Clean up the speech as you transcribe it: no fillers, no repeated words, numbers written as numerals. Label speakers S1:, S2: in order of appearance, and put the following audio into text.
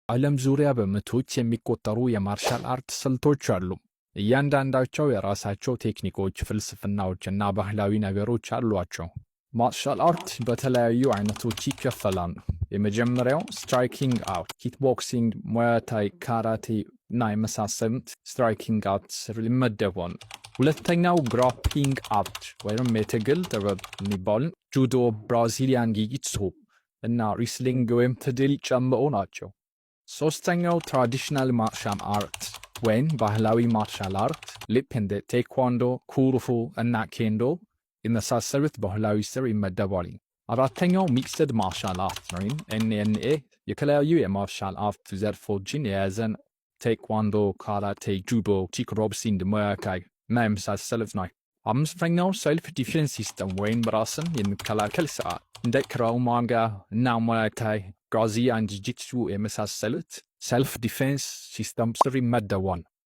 S1: ዓለም ዙሪያ በመቶዎች የሚቆጠሩ የማርሻል አርት ስልቶች አሉ። እያንዳንዳቸው የራሳቸው ቴክኒኮች፣ ፍልስፍናዎችና ባህላዊ ነገሮች አሏቸው። ማርሻል አርት በተለያዩ አይነቶች ይከፈላሉ። የመጀመሪያው ስትራይኪንግ አርት፣ ኪክቦክሲንግ፣ ሙያታይ፣ ካራቴ እና የመሳሰሉት ስትራይኪንግ አርት ስር ይመደባሉ። ሁለተኛው ግራፕሊንግ አርት ወይም የትግል ጥበብ የሚባሉ ጁዶ፣ ብራዚሊያን ጂጂትሱ እና ሪስሊንግ ወይም ትድል ጨምሮ ናቸው። ሶስተኛው ትራዲሽናል ማርሻል አርት ወይም ባህላዊ ማርሻል አርት ልክ እንደ ቴኳንዶ፣ ኩርፉ እና ኬንዶ የመሳሰሉት ባህላዊ ስር ይመደባሉ። አራተኛው ሚክስድ ማርሻል አርት ወይም ኤንኤንኤ የተለያዩ የማርሻል አርት ዘርፎችን የያዘን ቴኳንዶ፣ ካራቴ፣ ጁዶ፣ ኪክቦክሲንግ፣ ሙያታይ እና የመሳሰሉት ናቸው። አምስተኛው ሰልፍ ዲፌንስ ሲስተም ወይም ራስን የሚከላከል ስርዓት እንደ ክራው ማጋ እና ሙያታይ፣ ብራዚሊያን ጂጂትሱ የመሳሰሉት ሰልፍ ዲፌንስ ሲስተም ስር ይመደባሉ።